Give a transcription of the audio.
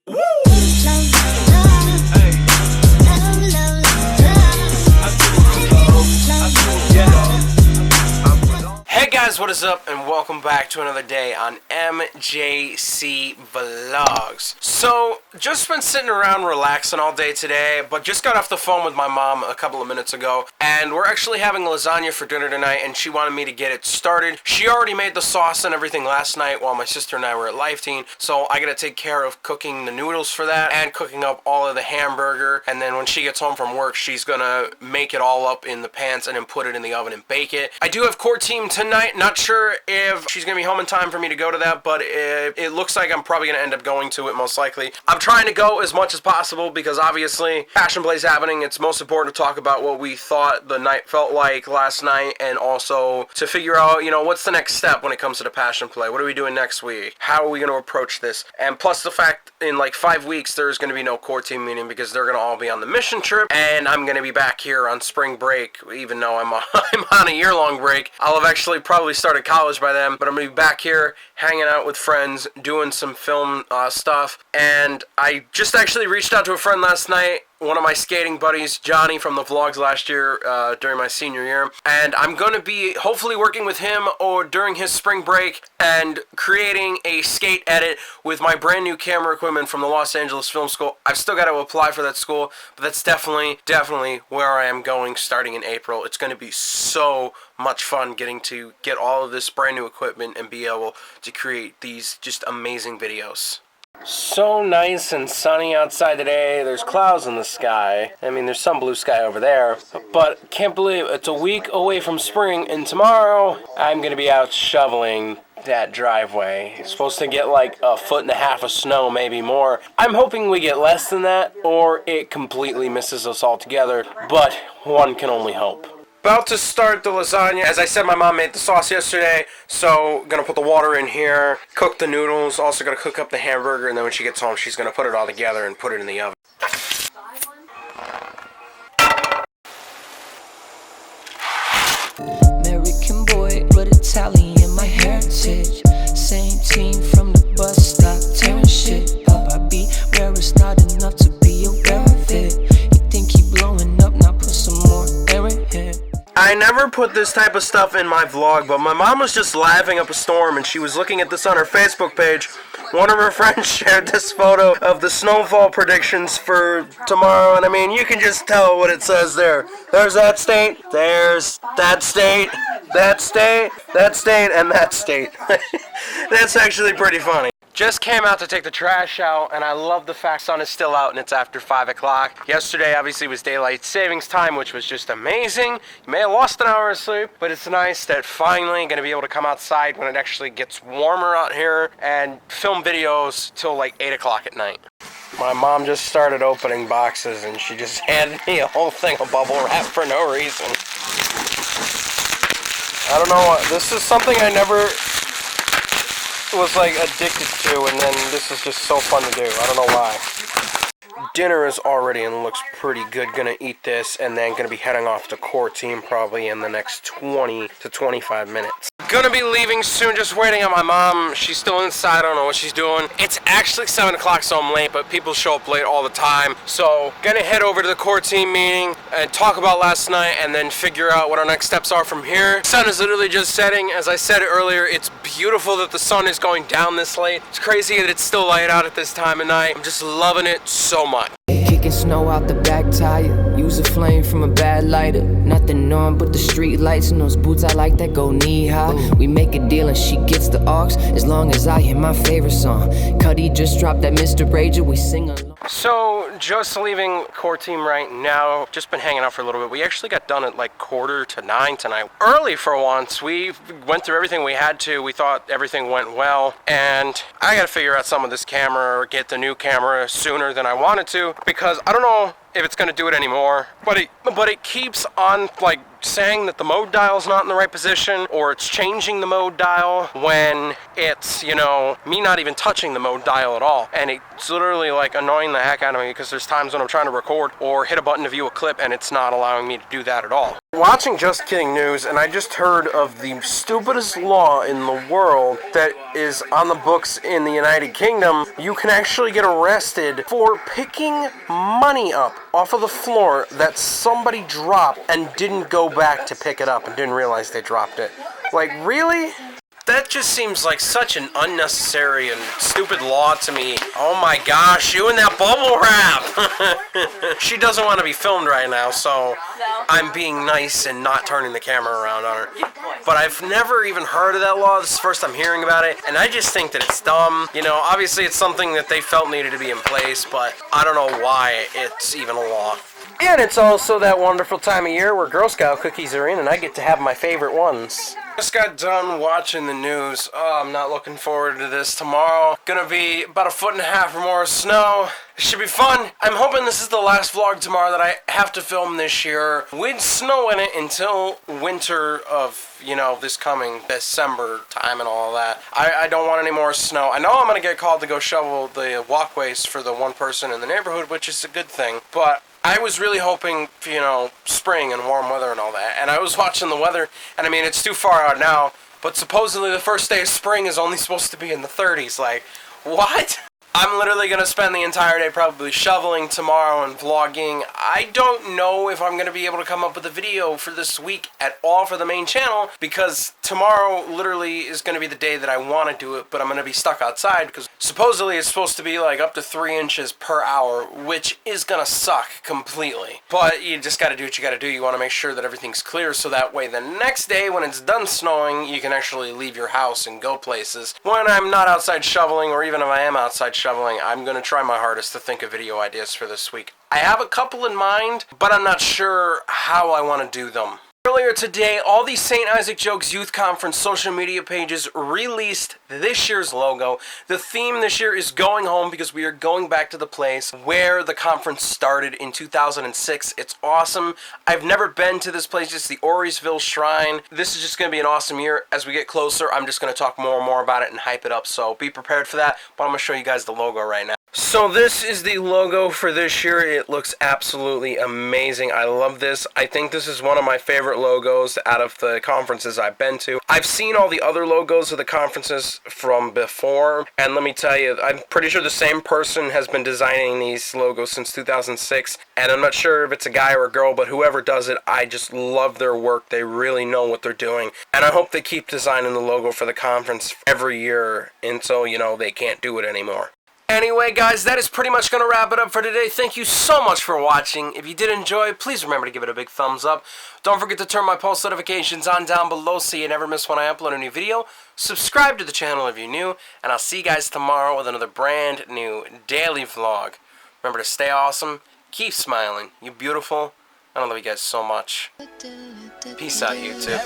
Hey guys, what is up, and welcome back to another day on MJC Vlogs. So, just been sitting around relaxing all day today, but just got off the phone with my mom a couple of minutes ago, and we're actually having lasagna for dinner tonight, and she wanted me to get it started. She already made the sauce and everything last night while my sister and I were at Lifetine, so I gotta take care of cooking the noodles for that, and cooking up all of the hamburger, and then when she gets home from work, she's gonna make it all up in the pans and then put it in the oven and bake it. I do have core team tonight. Not sure if she's gonna be home in time for me to go to that, but it looks like I'm probably gonna end up going to it most likely. I'm trying to go as much as possible because obviously Passion Play's happening. It's most important to talk about what we thought the night felt like last night, and also to figure out, you know, what's the next step when it comes to the Passion Play. What are we doing next week? How are we gonna approach this? And plus the fact in like 5 weeks there's gonna be no core team meeting because they're gonna all be on the mission trip, and I'm gonna be back here on spring break, even though I'm on a year-long break. I'll have actually probably started college by then, but I'm gonna be back here hanging out with friends, doing some film stuff. And I just actually reached out to a friend last night, one of my skating buddies, Johnny, from the vlogs last year during my senior year, and I'm going to be hopefully working with him or during his spring break and creating a skate edit with my brand new camera equipment from the Los Angeles Film School. I've still got to apply for that school, but that's definitely where I am going starting in April. It's going to be so much fun getting to get all of this brand new equipment and be able to create these just amazing videos. So nice and sunny outside today. There's clouds in the sky. I mean, there's some blue sky over there, but can't believe it's a week away from spring, and tomorrow I'm gonna be out shoveling that driveway. It's supposed to get like 1.5 feet of snow, maybe more. I'm hoping we get less than that, or it completely misses us altogether, but one can only hope. About to start the lasagna. As I said, my mom made the sauce yesterday, so gonna put the water in here, cook the noodles, also gonna cook up the hamburger, and then when she gets home, she's gonna put it all together and put it in the oven. American boy, but Italian, my heritage. Same team from the bus stop, tearing shit up. I be where it's not enough to be aware of it. You think he blowing up, now put some more air in here. I never put this type of stuff in my vlog, but my mom was just laughing up a storm, and she was looking at this on her Facebook page. One of her friends shared this photo of the snowfall predictions for tomorrow, and I mean, you can just tell what it says there. There's that state, there's that state, that state, that state, and that state. That's actually pretty funny. Just came out to take the trash out, and I love the fact the sun is still out and it's after 5 o'clock. Yesterday obviously was daylight savings time, which was just amazing. You may have lost an hour of sleep, but it's nice that finally going to be able to come outside when it actually gets warmer out here and film videos till like 8 o'clock at night. My mom just started opening boxes, and she just handed me a whole thing of bubble wrap for no reason. I don't know, this is something I never was like addicted to, and then this is just so fun to do. I don't know why. Dinner is already and looks pretty good. Gonna eat this and then gonna be heading off to core team probably in the next 20 to 25 minutes. Gonna be leaving soon, just waiting on my mom. She's still inside, I don't know what she's doing. It's actually 7 o'clock, so I'm late, but people show up late all the time. So gonna head over to the core team meeting and talk about last night, and then figure out what our next steps are from here. The sun is literally just setting. As I said earlier, it's beautiful that the sun is going down this late. It's crazy that it's still light out at this time of night. I'm just loving it so much. Kicking snow out the back tire. Use a flame from a bad lighter. Nothing on but the street lights and those boots I like that go knee high. We make a deal and she gets the aux as long as I hear my favorite song. Cuddy just dropped that Mr. Rager. We sing along. So, just leaving core team right now. Just been hanging out for a little bit. We actually got done at like 8:45 tonight. Early for once. We went through everything we had to. We thought everything went well. And I gotta figure out some of this camera or get the new camera sooner than I wanted to, because I don't know if it's gonna do it anymore. But it keeps on like saying that the mode dial's not in the right position, or it's changing the mode dial when it's, you know, me not even touching the mode dial at all. And it's literally like annoying the heck out of me, because there's times when I'm trying to record or hit a button to view a clip and it's not allowing me to do that at all. Watching Just Kidding News, and I just heard of the stupidest law in the world that is on the books in the United Kingdom. You can actually get arrested for picking money up off of the floor that somebody dropped and didn't go back to pick it up and didn't realize they dropped it. Like, really? That just seems like such an unnecessary and stupid law to me. Oh my gosh, you and that bubble wrap! She doesn't want to be filmed right now, so I'm being nice and not turning the camera around on her. But I've never even heard of that law. This is the first time hearing about it, and I just think that it's dumb. You know, obviously it's something that they felt needed to be in place, but I don't know why it's even a law. And it's also that wonderful time of year where Girl Scout cookies are in, and I get to have my favorite ones. Just got done watching the news. Oh, I'm not looking forward to this tomorrow. Gonna be about 1.5 feet or more of snow. It should be fun. I'm hoping this is the last vlog tomorrow that I have to film this year with snow in it until winter of, you know, this coming December time and all that. I don't want any more snow. I know I'm gonna get called to go shovel the walkways for the one person in the neighborhood, which is a good thing, but I was really hoping, you know, spring and warm weather and all that. And I was watching the weather, and I mean, it's too far out now, but supposedly the first day of spring is only supposed to be in the 30s. Like, what? I'm literally going to spend the entire day probably shoveling tomorrow and vlogging. I don't know if I'm going to be able to come up with a video for this week at all for the main channel, because tomorrow literally is going to be the day that I want to do it, but I'm going to be stuck outside because supposedly it's supposed to be like up to 3 inches per hour, which is going to suck completely. But you just got to do what you got to do. You want to make sure that everything's clear so that way the next day when it's done snowing, you can actually leave your house and go places. When I'm not outside shoveling, or even if I am outside shoveling, I'm going to try my hardest to think of video ideas for this week. I have a couple in mind, but I'm not sure how I want to do them. Earlier today, all the St. Isaac Jokes Youth Conference social media pages released this year's logo. The theme this year is going home because we are going back to the place where the conference started in 2006. It's awesome. I've never been to this place. It's the Auriesville Shrine. This is just going to be an awesome year. As we get closer, I'm just going to talk more and more about it and hype it up. So be prepared for that. But I'm going to show you guys the logo right now. So this is the logo for this year. It looks absolutely amazing. I love this. I think this is one of my favorite logos out of the conferences I've been to. I've seen all the other logos of the conferences from before, and let me tell you, I'm pretty sure the same person has been designing these logos since 2006, and I'm not sure if it's a guy or a girl, but whoever does it, I just love their work. They really know what they're doing, and I hope they keep designing the logo for the conference every year until, you know, they can't do it anymore. Anyway, guys, that is pretty much going to wrap it up for today. Thank you so much for watching. If you did enjoy, please remember to give it a big thumbs up. Don't forget to turn my post notifications on down below so you never miss when I upload a new video. Subscribe to the channel if you're new, and I'll see you guys tomorrow with another brand new daily vlog. Remember to stay awesome, keep smiling, you're beautiful, and I love you guys so much. Peace out, YouTube.